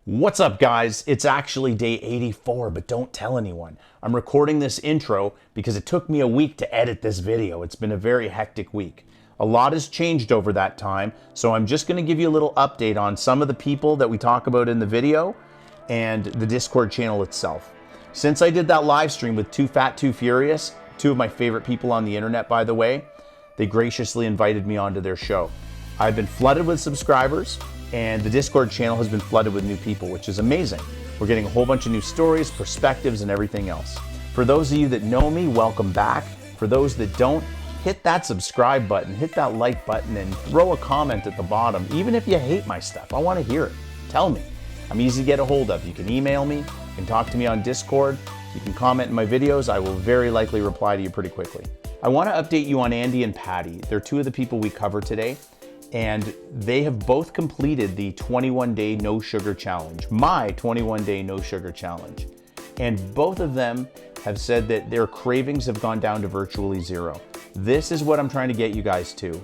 What's up, guys? It's actually day 84, but don't tell anyone. I'm recording this intro because it took me a week to edit this video. It's been a very hectic week. A lot has changed over that time, so I'm just going to give you a little update on some of the people that we talk about in the video and the Discord channel itself. Since I did that live stream with Too Fat, Too Furious, two of my favorite people on the internet, by the way, they graciously invited me onto their show. I've been flooded with subscribers, and the Discord channel has been flooded with new people, which is amazing. We're getting a whole bunch of new stories, perspectives, and everything else. For those of you that know me, welcome back. For those that don't, hit that subscribe button, hit that like button, and throw a comment at the bottom, even if you hate my stuff. I want to hear it. Tell me. I'm easy to get a hold of. You can email me, you can talk to me on Discord, you can comment in my videos. I will very likely reply to you pretty quickly. I want to update you on Andy and Patty. They're two of the people we cover today. And they have both completed the 21-day no sugar challenge, my 21-day no sugar challenge. And both of them have said that their cravings have gone down to virtually zero. This is what I'm trying to get you guys to.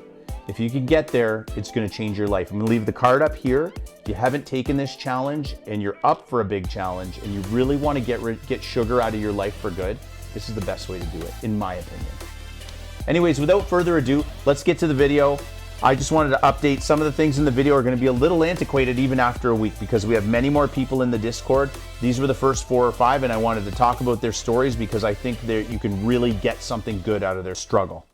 If you can get there, it's gonna change your life. I'm gonna leave the card up here. If you haven't taken this challenge and you're up for a big challenge and you really wanna get sugar out of your life for good, this is the best way to do it, in my opinion. Anyways, without further ado, let's get to the video. I just wanted to update. Some of the things in the video are going to be a little antiquated even after a week because we have many more people in the Discord. These were the first 4 or 5, and I wanted to talk about their stories because I think that you can really get something good out of their struggle.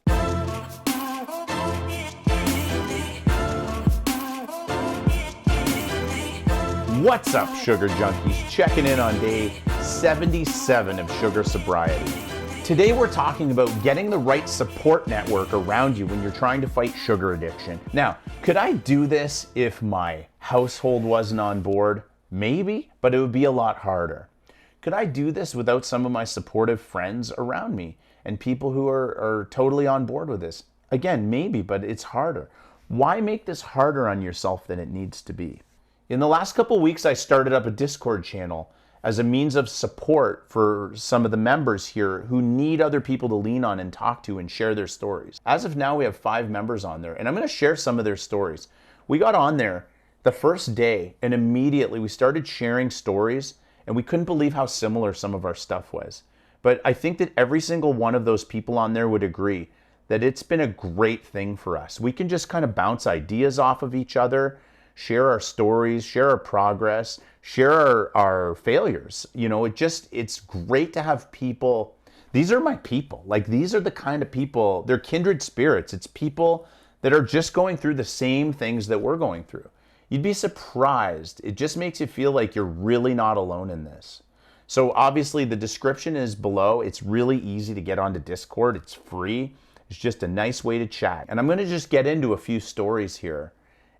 What's up, sugar junkies? Checking in on day 77 of sugar sobriety. Today we're talking about getting the right support network around you when you're trying to fight sugar addiction. Now, could I do this if my household wasn't on board? Maybe, but it would be a lot harder. Could I do this without some of my supportive friends around me and people who are totally on board with this? Again, maybe, but it's harder. Why make this harder on yourself than it needs to be? In the last couple weeks, I started up a Discord channel as a means of support for some of the members here who need other people to lean on and talk to and share their stories. As of now, we have 5 members on there, and I'm gonna share some of their stories. We got on there the first day, and immediately we started sharing stories, and we couldn't believe how similar some of our stuff was. But I think that every single one of those people on there would agree that it's been a great thing for us. We can just kind of bounce ideas off of each other, share our stories, share our progress, share our failures. You know, it's great to have people. These are my people. Like, these are the kind of people, they're kindred spirits. It's people that are just going through the same things that we're going through. You'd be surprised. It just makes you feel like you're really not alone in this. So obviously the description is below. It's really easy to get onto Discord. It's free. It's just a nice way to chat. And I'm gonna just get into a few stories here.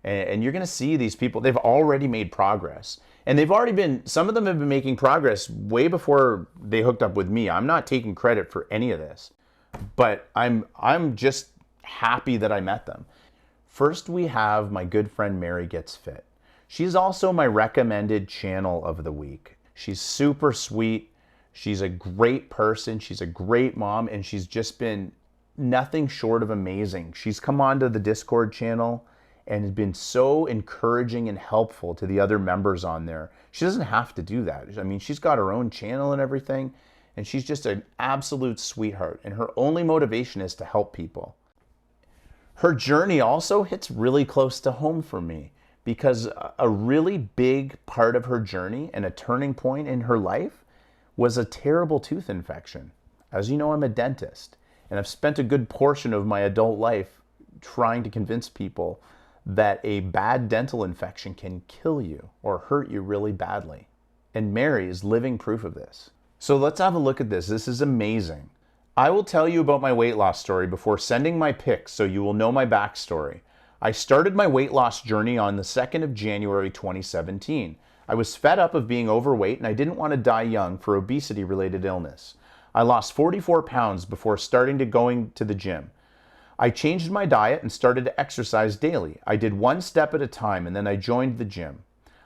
And you're gonna see these people, they've already made progress. And some of them have been making progress way before they hooked up with me. I'm not taking credit for any of this, but I'm just happy that I met them. First, we have my good friend Mary Gets Fit. She's also my recommended channel of the week. She's super sweet. She's a great person. She's a great mom, and she's just been nothing short of amazing. She's come onto the Discord channel and has been so encouraging and helpful to the other members on there. She doesn't have to do that. I mean, she's got her own channel and everything, and she's just an absolute sweetheart, and her only motivation is to help people. Her journey also hits really close to home for me because a really big part of her journey and a turning point in her life was a terrible tooth infection. As you know, I'm a dentist, and I've spent a good portion of my adult life trying to convince people that a bad dental infection can kill you or hurt you really badly. And Mary is living proof of this. So let's have a look at this. This is amazing. I will tell you about my weight loss story before sending my pics so you will know my backstory. I started my weight loss journey on the 2nd of January 2017. I was fed up of being overweight and I didn't want to die young for obesity-related illness. I lost 44 pounds before starting to going to the gym. I changed my diet and started to exercise daily. I did 1 step at a time and then I joined the gym.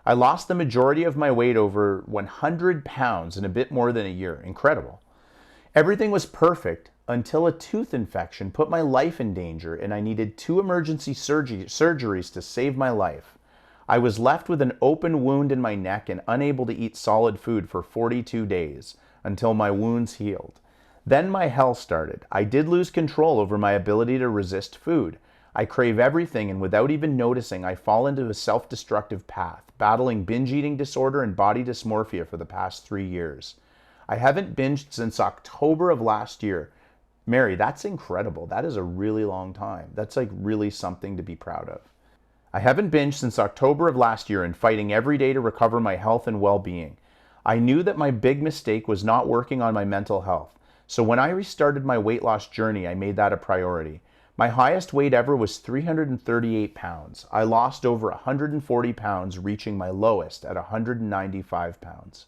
I lost the majority of my weight, over 100 pounds, in a bit more than a year. Incredible. Everything was perfect until a tooth infection put my life in danger and I needed 2 emergency surgeries to save my life. I was left with an open wound in my neck and unable to eat solid food for 42 days until my wounds healed. Then my hell started. I did lose control over my ability to resist food. I crave everything, and without even noticing, I fall into a self-destructive path, battling binge eating disorder and body dysmorphia for the past 3 years. I haven't binged since October of last year. Mary, that's incredible. That is a really long time. That's like really something to be proud of. I haven't binged since October of last year and fighting every day to recover my health and well-being. I knew that my big mistake was not working on my mental health. So when I restarted my weight loss journey, I made that a priority. My highest weight ever was 338 pounds. I lost over 140 pounds, reaching my lowest at 195 pounds.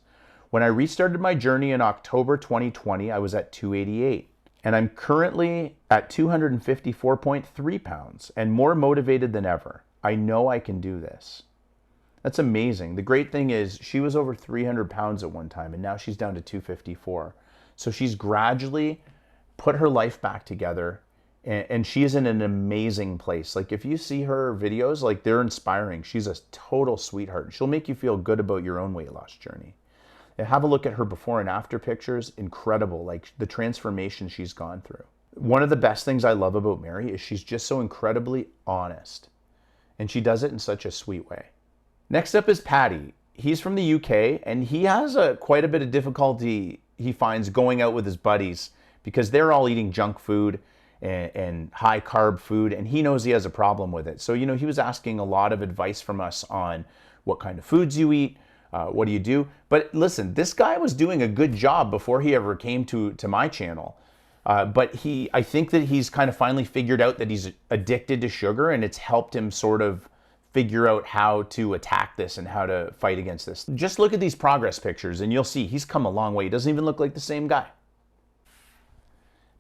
When I restarted my journey in October 2020, I was at 288. And I'm currently at 254.3 pounds and more motivated than ever. I know I can do this. That's amazing. The great thing is she was over 300 pounds at one time and now she's down to 254. So she's gradually put her life back together and she is in an amazing place. Like if you see her videos, like they're inspiring. She's a total sweetheart. She'll make you feel good about your own weight loss journey. And have a look at her before and after pictures. Incredible, like the transformation she's gone through. One of the best things I love about Mary is she's just so incredibly honest. And she does it in such a sweet way. Next up is Paddy. He's from the UK and he has quite a bit of difficulty he finds going out with his buddies because they're all eating junk food and high carb food, and he knows he has a problem with it. So, he was asking a lot of advice from us on what kind of foods you eat, what do you do? But listen, this guy was doing a good job before he ever came to my channel. But I think that he's kind of finally figured out that he's addicted to sugar, and it's helped him sort of figure out how to attack this and how to fight against this. Just look at these progress pictures and you'll see he's come a long way. He doesn't even look like the same guy.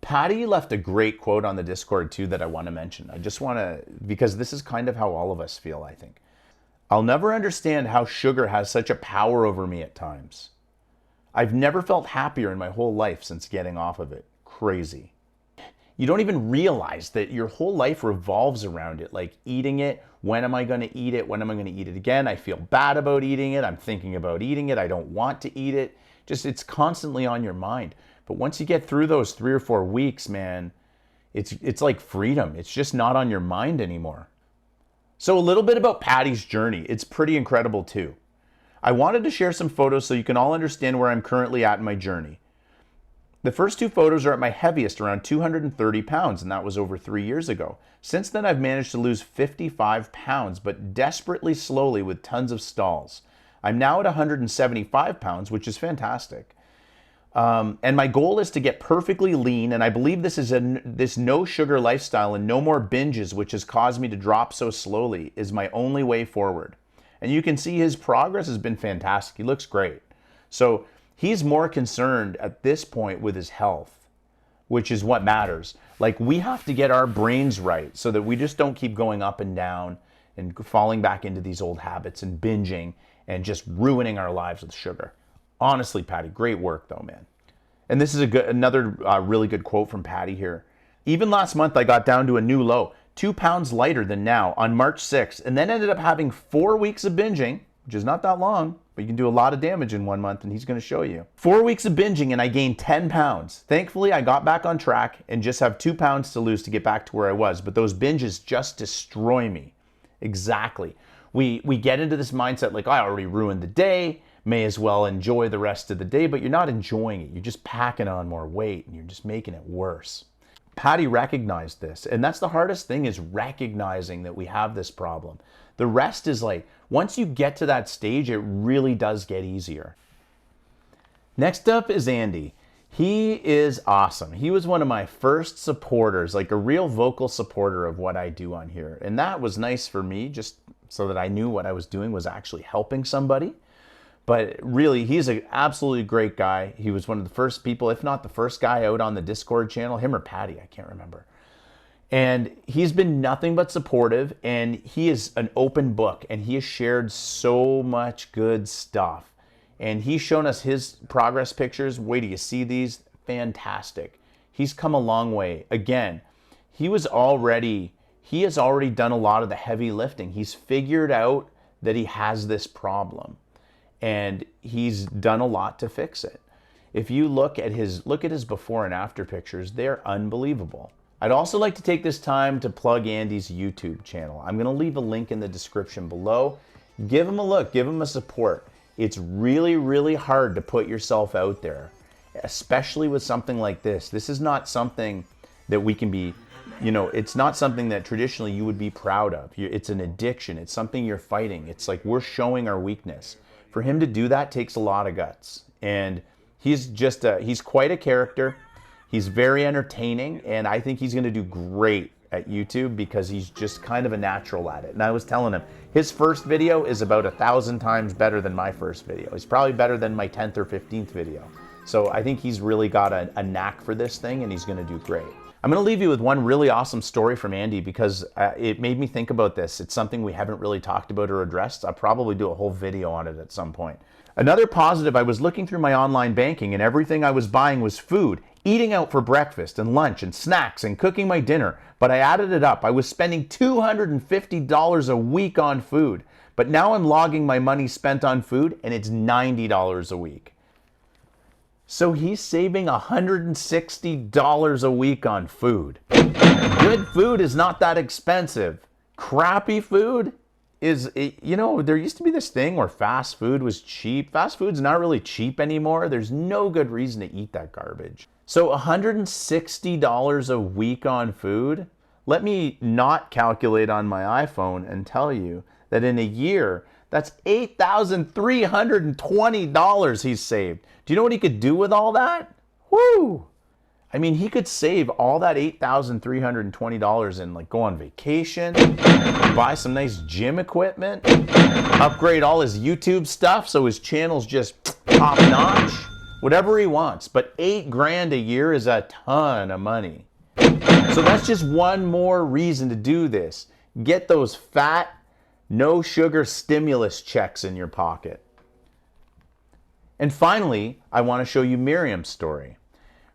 Paddy left a great quote on the Discord too that I want to mention. I just want to, because this is kind of how all of us feel, I think. I'll never understand how sugar has such a power over me at times. I've never felt happier in my whole life since getting off of it. Crazy. You don't even realize that your whole life revolves around it, like eating it. When am I going to eat it? When am I going to eat it again? I feel bad about eating it. I'm thinking about eating it. I don't want to eat it. Just, it's constantly on your mind. But once you get through those 3 or 4 weeks, man, it's like freedom. It's just not on your mind anymore. So a little bit about Paddy's journey. It's pretty incredible too. I wanted to share some photos so you can all understand where I'm currently at in my journey. The first 2 photos are at my heaviest, around 230 pounds, and that was over 3 years ago. Since then, I've managed to lose 55 pounds, but desperately slowly with tons of stalls. I'm now at 175 pounds, which is fantastic. And my goal is to get perfectly lean, and I believe this no sugar lifestyle and no more binges, which has caused me to drop so slowly, is my only way forward. And you can see his progress has been fantastic. He looks great. So he's more concerned at this point with his health, which is what matters. Like, we have to get our brains right so that we just don't keep going up and down and falling back into these old habits and binging and just ruining our lives with sugar. Honestly, Paddy, great work though, man. And this is another really good quote from Paddy here. Even last month, I got down to a new low, 2 pounds lighter than now on March 6th, and then ended up having 4 weeks of binging, which is not that long, but you can do a lot of damage in 1 month, and he's going to show you. 4 weeks of binging, and I gained 10 pounds. Thankfully, I got back on track and just have 2 pounds to lose to get back to where I was, but those binges just destroy me. Exactly. We get into this mindset like, I already ruined the day, may as well enjoy the rest of the day, but you're not enjoying it. You're just packing on more weight, and you're just making it worse. Paddy recognized this, and that's the hardest thing, is recognizing that we have this problem. The rest is like, once you get to that stage, it really does get easier. Next up is Andy. He is awesome. He was one of my first supporters, like a real vocal supporter of what I do on here. And that was nice for me, just so that I knew what I was doing was actually helping somebody. But really, he's an absolutely great guy. He was one of the first people, if not the first guy out on the Discord channel, him or Paddy, I can't remember. And he's been nothing but supportive, and he is an open book, and he has shared so much good stuff. And he's shown us his progress pictures. Wait till you see these. Fantastic. He's come a long way. Again, he has already done a lot of the heavy lifting. He's figured out that he has this problem, and he's done a lot to fix it. If you look at his before and after pictures, they're unbelievable. I'd also like to take this time to plug Andy's YouTube channel. I'm going to leave a link in the description below. Give him a look, give him a support. It's really, really hard to put yourself out there, especially with something like this. This is not something that we can be, it's not something that traditionally you would be proud of. It's an addiction. It's something you're fighting. It's like we're showing our weakness. For him to do that takes a lot of guts. And he's quite a character. He's very entertaining, and I think he's going to do great at YouTube because he's just kind of a natural at it. And I was telling him, his first video is about 1,000 times better than my first video. It's probably better than my 10th or 15th video. So I think he's really got a knack for this thing, and he's going to do great. I'm going to leave you with one really awesome story from Andy because it made me think about this. It's something we haven't really talked about or addressed. I'll probably do a whole video on it at some point. Another positive, I was looking through my online banking and everything I was buying was food, eating out for breakfast and lunch and snacks and cooking my dinner. But I added it up. I was spending $250 a week on food. But now I'm logging my money spent on food and it's $90 a week. So he's saving $160 a week on food. Good food is not that expensive. Crappy food is, there used to be this thing where fast food was cheap. Fast food's not really cheap anymore. There's no good reason to eat that garbage. So $160 a week on food? Let me not calculate on my iPhone and tell you that in a year, that's $8,320 he's saved. Do you know what he could do with all that? Woo! I mean, he could save all that $8,320 and like go on vacation, buy some nice gym equipment, upgrade all his YouTube stuff so his channel's just top notch, whatever he wants. But $8,000 a year is a ton of money. So that's just one more reason to do this. Get those fat, no sugar stimulus checks in your pocket. And finally, I want to show you Miriam's story.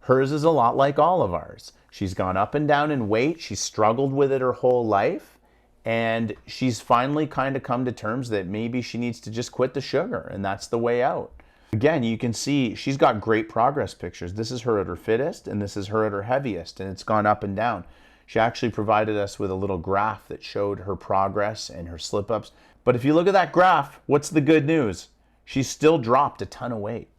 Hers is a lot like all of ours. She's gone up and down in weight. She's struggled with it her whole life. And she's finally kind of come to terms that maybe she needs to just quit the sugar. And that's the way out. Again, you can see she's got great progress pictures. This is her at her fittest and this is her at her heaviest. And it's gone up and down. She actually provided us with a little graph that showed her progress and her slip-ups. But if you look at that graph, what's the good news? She's still dropped a ton of weight.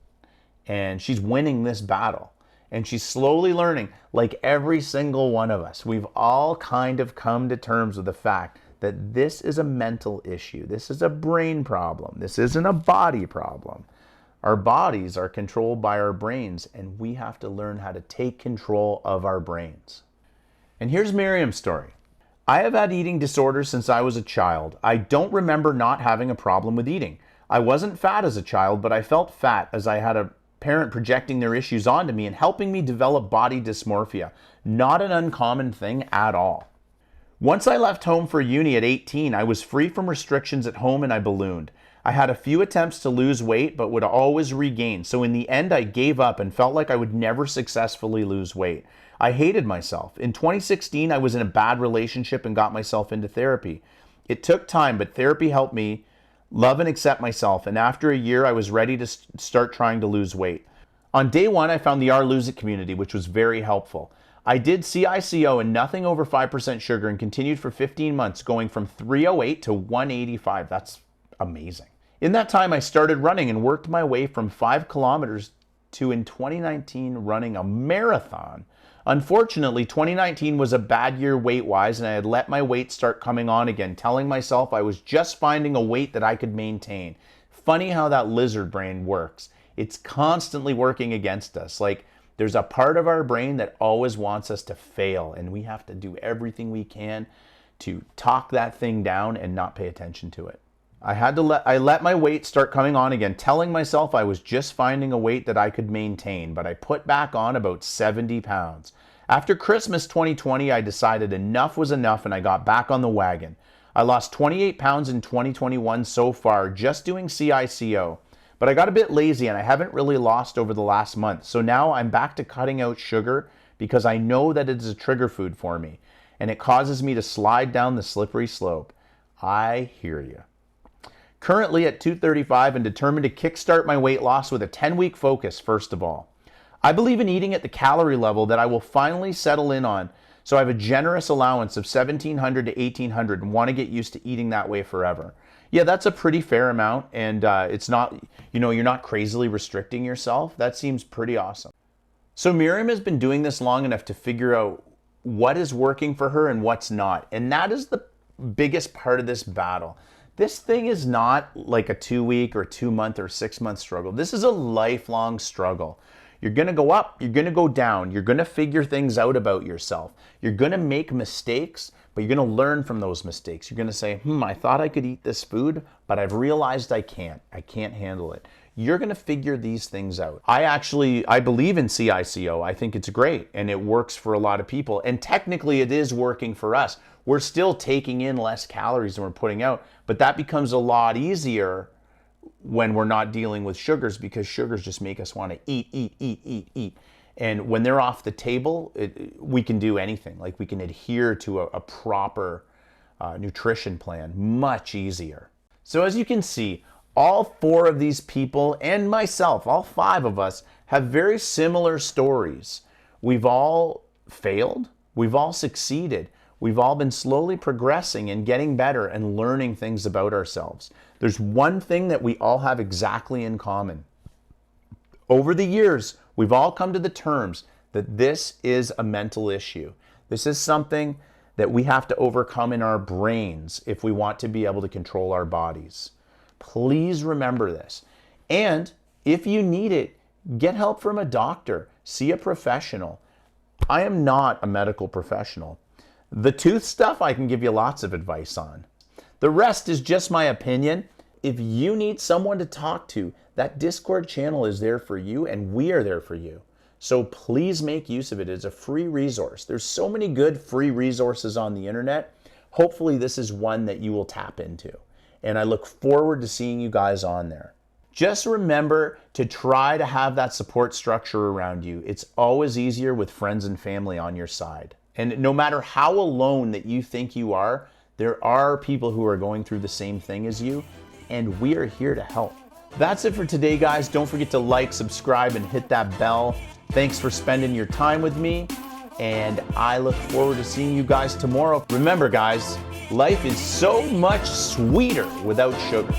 And she's winning this battle. And she's slowly learning, like every single one of us. We've all kind of come to terms with the fact that this is a mental issue. This is a brain problem. This isn't a body problem. Our bodies are controlled by our brains, and we have to learn how to take control of our brains. And here's Miriam's story. I have had eating disorders since I was a child. I don't remember not having a problem with eating. I wasn't fat as a child, but I felt fat as I had a parent projecting their issues onto me and helping me develop body dysmorphia. Not an uncommon thing at all. Once I left home for uni at 18, I was free from restrictions at home and I ballooned. I had a few attempts to lose weight, but would always regain. So in the end, I gave up and felt like I would never successfully lose weight. I hated myself. In 2016, I was in a bad relationship and got myself into therapy. It took time, but therapy helped me love and accept myself, and after a year, I was ready to start trying to lose weight. On day one, I found the Lose It community, which was very helpful. I did CICO and nothing over 5% sugar and continued for 15 months, going from 308 to 185. That's amazing. In that time, I started running and worked my way from 5 kilometers to, in 2019, running a marathon. Unfortunately, 2019 was a bad year weight-wise, and I had let my weight start coming on again, telling myself I was just finding a weight that I could maintain. Funny how that lizard brain works. It's constantly working against us. Like, there's a part of our brain that always wants us to fail, and we have to do everything we can to talk that thing down and not pay attention to it. I let my weight start coming on again, telling myself I was just finding a weight that I could maintain, but I put back on about 70 pounds. After Christmas 2020, I decided enough was enough and I got back on the wagon. I lost 28 pounds in 2021 so far, just doing CICO. But I got a bit lazy and I haven't really lost over the last month. So now I'm back to cutting out sugar because I know that it is a trigger food for me and it causes me to slide down the slippery slope. I hear you. Currently at 235 and determined to kickstart my weight loss with a 10-week focus first of all. I believe in eating at the calorie level that I will finally settle in on, so I have a generous allowance of 1,700 to 1,800 and want to get used to eating that way forever. Yeah, that's a pretty fair amount, and it's not, you're not crazily restricting yourself. That seems pretty awesome. So Miriam has been doing this long enough to figure out what is working for her and what's not. And that is the biggest part of this battle. This thing is not like a 2-week or 2-month or 6-month struggle. This is a lifelong struggle. You're going to go up, you're going to go down, you're going to figure things out about yourself. You're going to make mistakes, but you're going to learn from those mistakes. You're going to say, I thought I could eat this food, but I've realized I can't. I can't handle it. You're going to figure these things out. I believe in CICO. I think it's great and it works for a lot of people. And technically it is working for us. We're still taking in less calories than we're putting out, but that becomes a lot easier when we're not dealing with sugars, because sugars just make us want to eat. And when they're off the table, we can do anything. Like we can adhere to a proper nutrition plan much easier. So as you can see, all 4 of these people and myself, all 5 of us, have very similar stories. We've all failed. We've all succeeded. We've all been slowly progressing and getting better and learning things about ourselves. There's one thing that we all have exactly in common. Over the years, we've all come to the terms that this is a mental issue. This is something that we have to overcome in our brains if we want to be able to control our bodies. Please remember this. And if you need it, get help from a doctor. See a professional. I am not a medical professional. The tooth stuff, I can give you lots of advice on. The rest is just my opinion. If you need someone to talk to, that Discord channel is there for you and we are there for you. So please make use of it. It's a free resource. There's so many good free resources on the internet. Hopefully this is one that you will tap into. And I look forward to seeing you guys on there. Just remember to try to have that support structure around you. It's always easier with friends and family on your side. And no matter how alone that you think you are, there are people who are going through the same thing as you, and we are here to help. That's it for today, guys. Don't forget to like, subscribe, and hit that bell. Thanks for spending your time with me, and I look forward to seeing you guys tomorrow. Remember, guys, life is so much sweeter without sugar.